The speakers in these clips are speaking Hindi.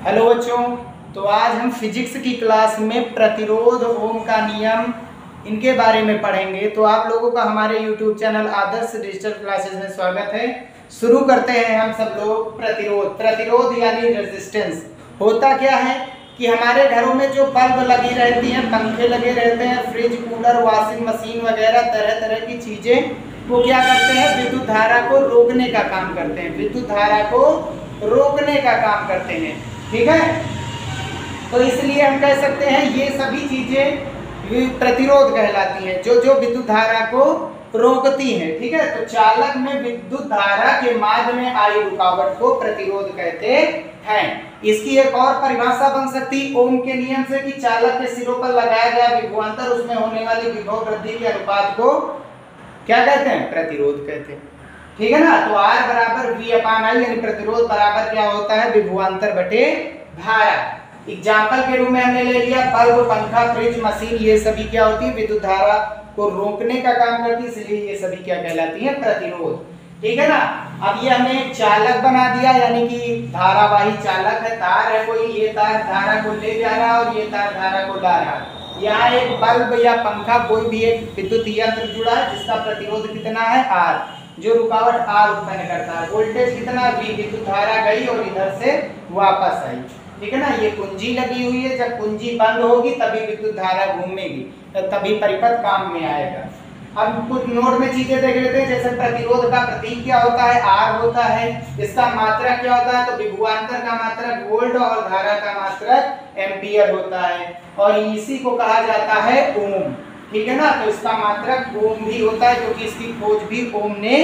हेलो बच्चों, तो आज हम फिजिक्स की क्लास में प्रतिरोध, ओम का नियम, इनके बारे में पढ़ेंगे। तो आप लोगों का हमारे YouTube चैनल आदर्श डिजिटल क्लासेस में स्वागत है। शुरू करते हैं हम सब लोग। प्रतिरोध यानी रेजिस्टेंस होता क्या है कि हमारे घरों में जो बल्ब लगी रहती हैं, पंखे लगे रहते हैं, फ्रिज, कूलर, वॉशिंग मशीन वगैरह तरह तरह की चीज़ें, वो क्या करते हैं? विद्युत धारा को रोकने का काम करते हैं। विद्युत धारा को रोकने का काम करते हैं, ठीक है। तो इसलिए हम कह सकते हैं ये सभी चीजें प्रतिरोध कहलाती हैं, जो जो विद्युत धारा को रोकती हैं, ठीक है। तो चालक में विद्युत धारा के माध्य में आई रुकावट को प्रतिरोध कहते हैं। इसकी एक और परिभाषा बन सकती ओम के नियम से कि चालक के सिरों पर लगाया गया विभवांतर, उसमें होने वाली विभव वृद्धि के अनुपात को क्या कहते हैं? प्रतिरोध कहते हैं, ठीक है ना। तो R बराबर V अपान I यानी प्रतिरोध बराबर क्या होता है? विभवांतर बटे धारा। एग्जाम्पल के रूप में हमने ले लिया बल्ब, पंखा, फ्रिज, मशीन, ये सभी क्या होती है? विद्युत धारा को रोकने का काम करती है, इसलिए ये सभी क्या कहलाती है? प्रतिरोध, ठीक है ना। अब ये हमने एक चालक बना दिया, यानी कि धारावाही चालक है, तार है कोई, ये तार धारा को ले जा रहा है और ये तार धारा को ला रहा है। यहाँ एक बल्ब या पंखा, कोई भी एक विद्युत यंत्र जुड़ा है जिसका प्रतिरोध कितना है? R, जो रुकावट R उत्पन्न करता है। वोल्टेज कितना? V, विद्युत धारा गई और इधर से वापस आई, ठीक है ना। ये कुंजी लगी हुई है, जब कुंजी बंद होगी तभी विद्युत धारा घूमेगी, तभी परिपथ काम में आएगा। अब कुछ नोट में चीजें देख लेते हैं, जैसे प्रतिरोध का प्रतीक क्या होता है? R होता है। इसका मात्रक क्या होता है? तो विभवांतर का मात्रक वोल्ट और धारा का मात्रक एम्पियर होता है, और इसी को कहा जाता है ओम, ठीक है ना। तो इसका मात्रक ओम भी होता है, क्योंकि इसकी खोज भी ओम ने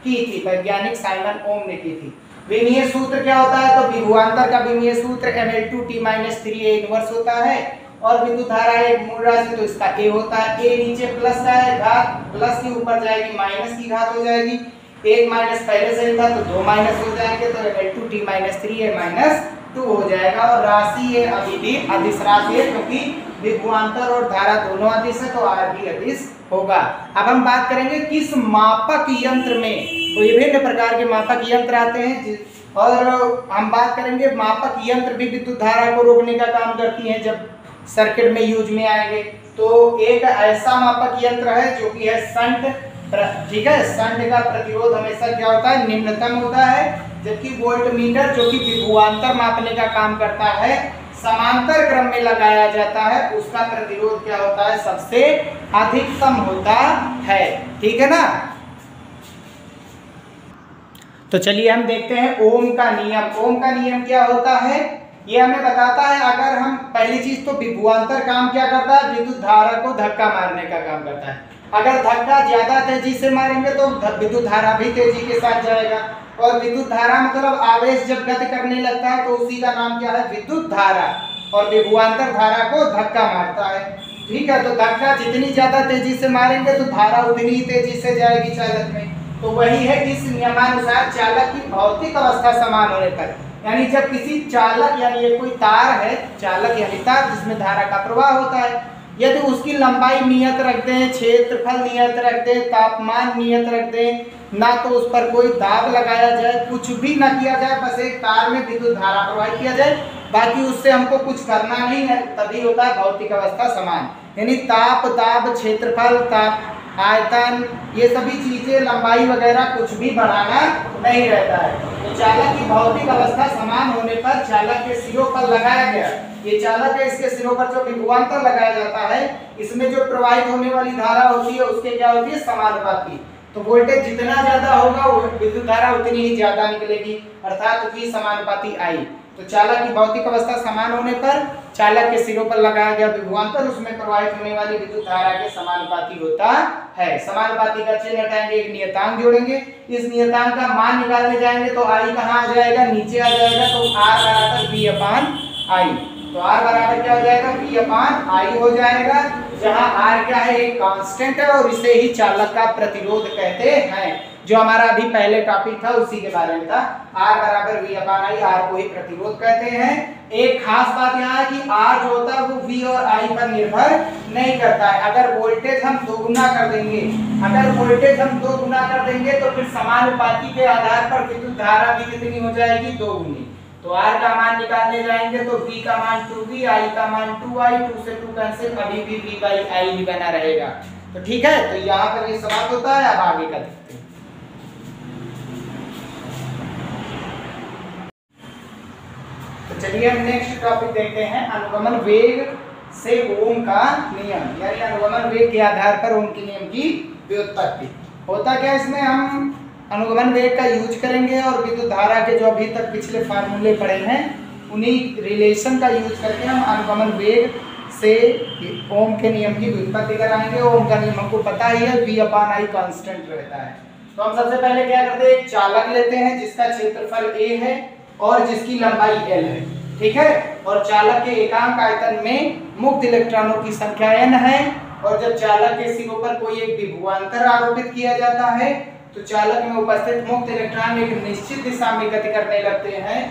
की थी, वैज्ञानिक साइमन ओम ने की थी। विमीय सूत्र क्या होता है? तो विभवांतर का विमीय सूत्र Ml2T-3A इनवर्स होता है, और विद्युत धारा एक मूल राशि, तो इसका A होता है। A नीचे प्लस का है, घात प्लस के ऊपर जाएगी, माइनस की घात हो जाएगी। एक माइनस पहले से ही था तो दो माइनस हो जाएंगे, तो Ml2T-3A-2 हो जाएगा। और राशि ये अभी भी अदिश राशि है, क्योंकि विभवांतर और धारा दोनों अदिश है, तो R भी अदिश होगा। अब हम बात करेंगे किस मापक यंत्र में, तो विभिन्न प्रकार के मापक यंत्र आते हैं, और हम बात करेंगे मापक यंत्र भी विद्युत धारा को रोकने का काम करती हैं जब सर्किट में यूज में आएंगे। तो एक ऐसा मापक यंत्र है जो कि है शंट, ठीक है। शंट का प्रतिरोध हमेशा क्या होता है? निम्नतम होता है, जबकि वोल्टमीटर जो कि विभवांतर मापने का काम करता है, समांतर क्रम में लगाया जाता है, उसका प्रतिरोध क्या होता है? सबसे अधिकतम होता है, ठीक है ना। तो चलिए हम देखते हैं ओम का नियम। ओम का नियम क्या होता है? ये हमें बताता है, अगर हम पहली चीज तो विभवांतर काम क्या करता है? विद्युत धारा को धक्का मारने का काम करता है। अगर धक्का ज्यादा तेजी से मारेंगे तो विद्युत धारा भी तेजी के साथ जाएगा, और विद्युत धारा मतलब आवेश जब गति करने लगता है तो उसी का नाम क्या है? विद्युत धारा। और विभवांतर धारा को धक्का मारता है, ठीक है। तो धक्का जितनी ज्यादा तेजी से मारेंगे तो धारा उतनी ही तेजी से जाएगी चालक में। तो वही है इस नियमानुसार चालक की भौतिक अवस्था समान होने पर, यानी जब किसी चालक, यानी ये कोई तार है, चालक यानी तार जिसमें धारा का प्रवाह होता है, यदि उसकी लंबाई नियत रख दें, क्षेत्रफल नियत रख दें, तापमान नियत रख दें, ना तो उस पर कोई दाब लगाया जाए, कुछ भी ना किया जाए, बस एक तार में विद्युत धारा प्रवाहित किया जाए, बाकी उससे हमको कुछ करना नहीं है, तभी होता है भौतिक अवस्था समान। यानी ताप, दाब, क्षेत्रफल, ताप, आयतन, ये सभी चीजें, लंबाई वगैरह कुछ भी बढ़ाना नहीं रहता है। तो चालक की भौतिक अवस्था समान होने पर चालक के सिरों पर लगाया गया, ये चालक है, इसके सिरों पर जो विभवांतर लगाया जाता है, इसमें जो प्रवाहित होने वाली धारा होती है उसके क्या होती है? समानुपाती। तो वोल्टेज जितना ज्यादा होगा विद्युत धारा उतनी ही ज्यादा निकलेगी, अर्थात V समानुपाती I। तो चालक की भौतिक अवस्था समान होने पर चालक के सिरों पर लगाया गया विभवांतर उसमें प्रवाहित होने वाली विद्युत धारा के समानुपाती होता है। समानुपाती का चिन्ह हटाएंगे, एक नियतांक जोड़ेंगे, इस नियतांक का मान निकालने जाएंगे तो I कहाँ आ जाएगा? नीचे आ जाएगा। तो R बराबर V अपान I, तो R बराबर क्या हो जाएगा? V अपान I हो जाएगा, जहाँ R क्या है? एक कांस्टेंट है, और इसे ही चालक का प्रतिरोध कहते हैं, जो हमारा अभी पहले टॉपिक था उसी के बारे में था। R बराबर V अपान I, R को ही प्रतिरोध कहते हैं। एक खास बात यहाँ है कि R जो होता है वो V और I पर निर्भर नहीं करता है। अगर वोल्टेज हम दोगुना कर देंगे, तो फिर समानुपाती के आधार पर विद्युत धारा भी कितनी हो जाएगी? दोगुनी। तो r का मान निकालने जाएंगे तो v का मान 2v, i का मान 2i, 2 से 2 कैंसिल, अभी भी v बाई i ही बना रहेगा। तो ठीक है, तो यहाँ पर ये समाप्त होता है। अब आगे का देखते हैं। तो चलिए हम नेक्स्ट टॉपिक देखते हैं, अनुगमन वेग से ओम का नियम, यानी अनुगमन वेग के आधार पर ओम के नियम की व्युत्पत्ति। होता क्या, इसमें हम अनुगमन वेग का यूज करेंगे और विद्युत धारा के जो अभी तक पिछले फार्मूले पढ़े हैं उन्हीं रिलेशन का यूज करके हम अनुगमन वेग से ओम के नियम की व्युत्पत्ति कराएंगे। ओम का नियम हमको पता ही है, V/I कांस्टेंट रहता है। तो हम सबसे पहले क्या करते हैं, एक चालक लेते हैं जिसका क्षेत्रफल a है और जिसकी लंबाई l है, ठीक है। और चालक के एकांक आयतन में मुक्त इलेक्ट्रॉनों की संख्या n है, और जब चालक के सिरों पर कोई एक विभवांतर आरोपित किया जाता है तो चालक में उपस्थित मुक्त इलेक्ट्रॉन एक निश्चित दिशा में गति करने लगते हैं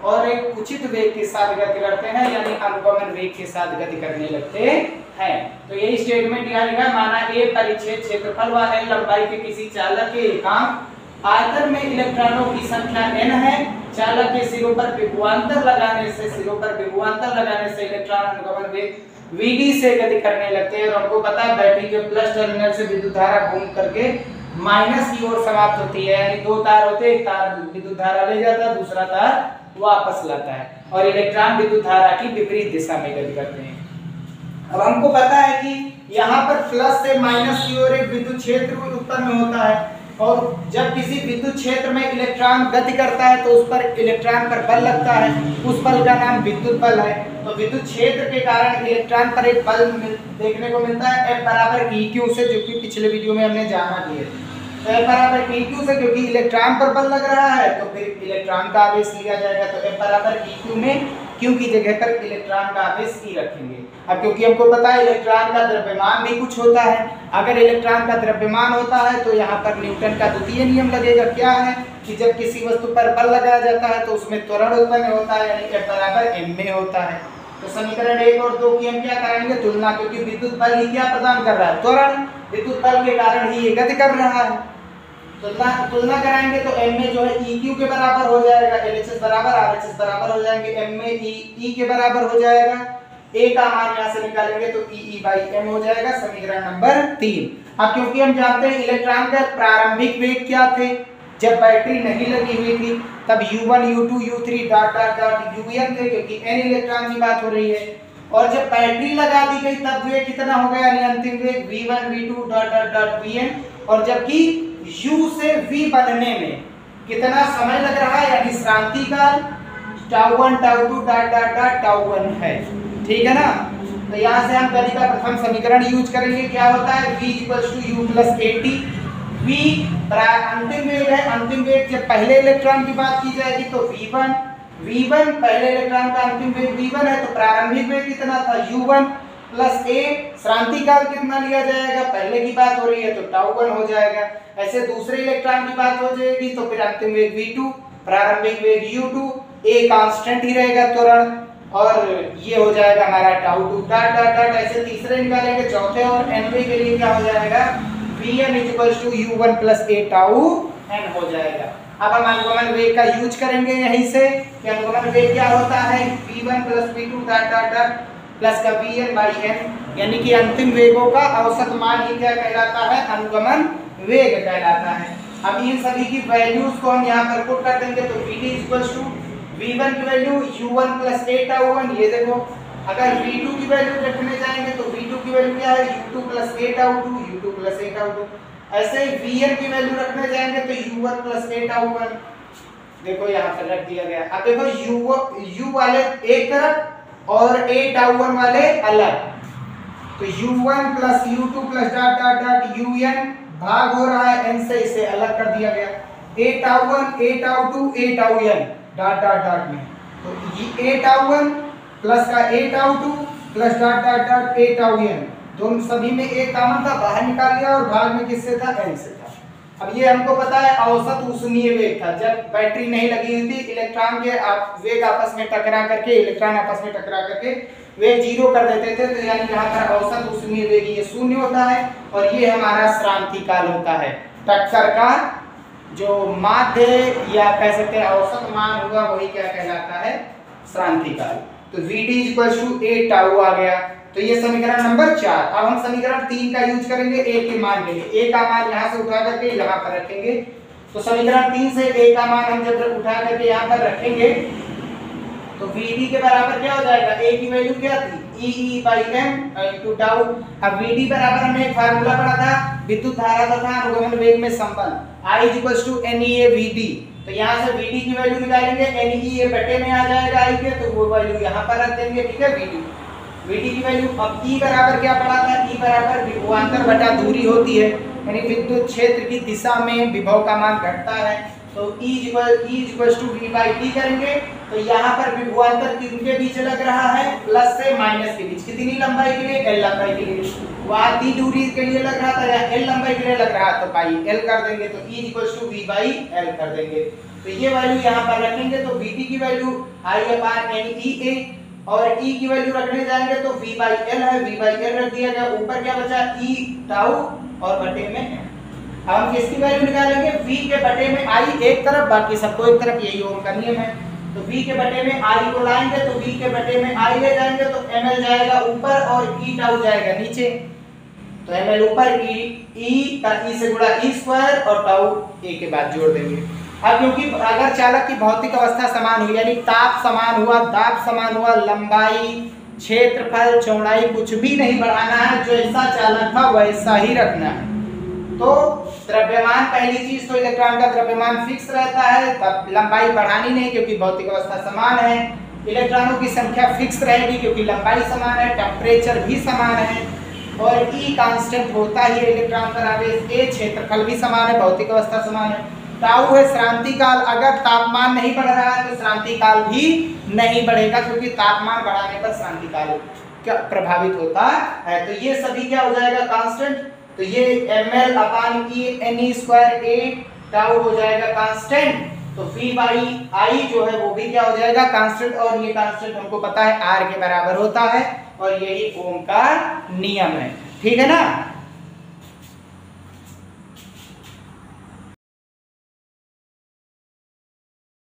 और एक उचित वेग के साथ गति करते हैं, यानी अनुगमन वेग के साथ गति करने लगते हैं। तो यही स्टेटमेंट यहाँ लिखा है, माना a परिच्छेद क्षेत्रफल व l लंबाई के किसी चालक के एकांक आयतन में इलेक्ट्रॉनों की संख्या n है। चालक के सिरों पर विभवांतर लगाने से इलेक्ट्रॉन अनुगमन वेग vd से गति करने लगते हैं। और हमको पता है बैटरी के प्लस टर्मिनल से विद्युत धारा घूम करके माइनस की ओर समाप्त होती है, यानी दो तार होते हैं, एक तार विद्युत धारा ले जाता है, दूसरा तार वापस लाता है, और इलेक्ट्रॉन विद्युत धारा की विपरीत दिशा में गति करते हैं। अब हमको पता है कि यहाँ पर प्लस से माइनस की ओर एक विद्युत क्षेत्र उत्पन्न होता है, और जब किसी विद्युत क्षेत्र में इलेक्ट्रॉन गति करता है तो उस पर इलेक्ट्रॉन पर बल लगता है, उस बल का नाम विद्युत बल है। तो विद्युत क्षेत्र के कारण इलेक्ट्रॉन पर एक बल देखने को मिलता है F बराबर EQ से, जो कि पिछले वीडियो में हमने जाना भी है। तो F बराबर EQ से, क्योंकि इलेक्ट्रॉन पर बल लग रहा है तो फिर इलेक्ट्रॉन का आवेश लिया जाएगा। तो F बराबर EQ में Q की जगह पर इलेक्ट्रॉन का आवेश E रखेंगे। अब क्योंकि हमको पता है इलेक्ट्रॉन का द्रव्यमान भी कुछ होता है, अगर इलेक्ट्रॉन का द्रव्यमान होता है तो यहाँ पर न्यूटन का द्वितीय नियम लगेगा। क्या है कि जब किसी वस्तु पर बल लगाया जाता है तो उसमें त्वरण उत्पन्न होता है, यानी F बराबर m में होता है। तो समीकरण 1 और 2 की हम क्या कराएंगे, तुलना, क्योंकि विद्युत बल ही क्या प्रदान कर रहा है, त्वरण। विद्युत बल के कारण ही ये गति कर रहा है। तुलना कराएंगे तो m में जो है EQ के बराबर हो जाएगा, LHS बराबर RHS बराबर हो जाएंगे, m में E के बराबर हो जाएगा, a का मान यहाँ से निकालेंगे तो E/m हो जाएगा, समीकरण नंबर 3। अब क्योंकि हम जानते हैं इलेक्ट्रॉन का प्रारंभिक वेग क्या थे, जब बैटरी नहीं लगी हुई थी तब U1 U2 U3 dot dot dot UN थे, क्योंकि n इलेक्ट्रॉन की बात हो रही है। और जब बैटरी लगा दी गई तब वेग कितना हो गया, यानी अंतिम वेग V1 V2 dot dot dot Vn, और जबकि U से V बनने में कितना समय लग रहा है, यानी श्रांति काल τ1 τ2 डॉट डॉट डॉट τ1 है, ठीक है ना। तो यहाँ से हम गति का प्रथम समीकरण यूज करेंगे। क्या होता है, V = U + AT। V अंतिम वेग है, अंतिम वेग जब पहले इलेक्ट्रॉन की बात की जाएगी तो V1 पहले इलेक्ट्रॉन का अंतिम वेग V1 है, तो प्रारंभिक वेग कितना था, U1 + A। श्रांति काल कितना लिया जाएगा, पहले की बात हो रही है तो τ1 हो जाएगा। ऐसे दूसरे इलेक्ट्रॉन की बात हो जाएगी तो फिर अंतिम वेग V2, प्रारंभिक वेग U2, A कांस्टेंट ही रहेगा त्वरण, और ये हो जाएगा हमारा τ2 डॉट डॉट डॉट। ऐसे तीसरे निकालेंगे, चौथे और nवें के लिए क्या हो जाएगा, Vn = U1 + A τn हो जाएगा। अब हम अनुगमन वेग का यूज करेंगे यहीं से कि अनुगमन वेग क्या होता है, V1 + V2 dot dot dot plus का Vn/n, यानी कि अंतिम वेगों का औसत मान ही क्या कहलाता है, अनुगमन वेग कहलाता है। अब इन सभी की वैल्यूज को हम यहाँ पर पुट कर देंगे तो Vd = V1 की वैल्यू U1 + A τ1। ये देखो, अगर V2 की वैल्यू रखने जाएंगे तो V2 की वैल्यू क्या है, U2 + A τ2, U2 + A τ2। ऐसे ही Vn की वैल्यू रखने जाएंगे तो U1 + A τ1, देखो यहाँ पर रख दिया गया। अब देखो U वाले एक तरफ और A τ1 वाले अलग, तो U1 + U2 + dot dot dot UN भाग हो रहा है n से, इसे अलग कर दिया गया। A τ1 A τ2 A τn dot dot dot में, तो ये A τ1 प्लस का A τ2 plus dot dot dot A τn, दोनों सभी में एक कॉमन था, बाहर निकाल लिया, और भाग में किससे था, n से था। अब ये हमको पता है औसत ऊष्मीय वेग था, जब बैटरी नहीं लगी हुई थी, इलेक्ट्रॉन के वेग आपस में टकरा करके, इलेक्ट्रॉन आपस में टकरा करके वेग 0 कर देते थे, तो यानी यहाँ पर औसत ऊष्मीय वेग ये 0 होता है, और ये हमारा श्रांति काल होता है, टक्कर का जो माध्य या कह सकते हैं औसत मान होगा वही क्या कहलाता है, श्रांति काल। तो V D equal to A tau आ गया। तो ये समीकरण नंबर 4। अब हम समीकरण 3 का यूज करेंगे ए के मान के लिए। ए का मान यहाँ से उठा करके यहाँ पर रखेंगे। तो समीकरण 3 से ए का मान हम जब उठा करके यहाँ पर रखेंगे तो वीडी के बराबर क्या हो जाएगा, ए की वैल्यू क्या थी, ई बाई एम इनटू टाउ। अब वीडी बराबर हमने एक फार्मूला पढ़ा था विद्युत धारा तथा अनुगमन वेग में संबंध, I = NEA VD। तो यहाँ से VD की वैल्यू निकालेंगे, NEA बटे में आ जाएगा I के, तो वो वैल्यू यहाँ पर रख देंगे, ठीक है। VD की वैल्यू। अब E बराबर क्या पढ़ा था, E बराबर विभवांतर बटा दूरी होती है, यानी विद्युत क्षेत्र की दिशा में विभव का मान घटता है। तो E = V/T करेंगे। तो यहाँ पर विभवांतर किनके बीच लग रहा है, प्लस से माइनस के बीच। कितनी लंबाई के लिए, L लंबाई के लिए। वहाँ टी दूरी के लिए लग रहा था या L लंबाई के लिए लग रहा, तो पाई L कर देंगे। तो E = V/L कर देंगे। तो ये वैल्यू यहाँ पर रखेंगे तो VT की वैल्यू I/NEA और E की वैल्यू रखने जाएंगे तो V/L है, V/L रख दिया गया। ऊपर क्या बचा, E टाउ और बटे में। अब हम किसकी वैल्यू निकालेंगे, V के बटे में I एक तरफ बाकी सबको एक तरफ, यही ओम का नियम है। तो V के बटे में I को लाएंगे तो V के बटे में I ले जाएंगे तो ml जाएगा ऊपर और E टाउ जाएगा नीचे। तो ml ऊपर, E का E से गुणा E² और टाउ A के बाद जोड़ देंगे। अब क्योंकि अगर चालक की भौतिक अवस्था समान हुई, यानी ताप समान हुआ, दाब समान हुआ, लंबाई, क्षेत्रफल, चौड़ाई कुछ भी नहीं बढ़ाना है, जैसा चालक था वैसा ही रखना है। तो द्रव्यमान, पहली चीज तो इलेक्ट्रॉन का द्रव्यमान फिक्स रहता है, तब लंबाई बढ़ानी नहीं क्योंकि भौतिक अवस्था समान है। इलेक्ट्रॉनों की संख्या फिक्स रहेगी क्योंकि लंबाई समान है, टेम्परेचर भी समान है और E कांस्टेंट होता ही है इलेक्ट्रॉन पर आवेश, A क्षेत्रफल भी समान है, भौतिक अवस्था समान है। टाउ है श्रांति काल, अगर तापमान नहीं बढ़ रहा है तो श्रांति काल भी नहीं बढ़ेगा क्योंकि तापमान बढ़ाने पर श्रांति काल क्या प्रभावित होता है। तो ये सभी क्या हो जाएगा, कांस्टेंट। तो ये ml/E NE² A टाउ हो जाएगा कांस्टेंट। तो V/I जो है वो भी क्या हो जाएगा, कांस्टेंट। और ये कांस्टेंट हमको पता है R के बराबर होता है और यही ओम का नियम है, ठीक है ना।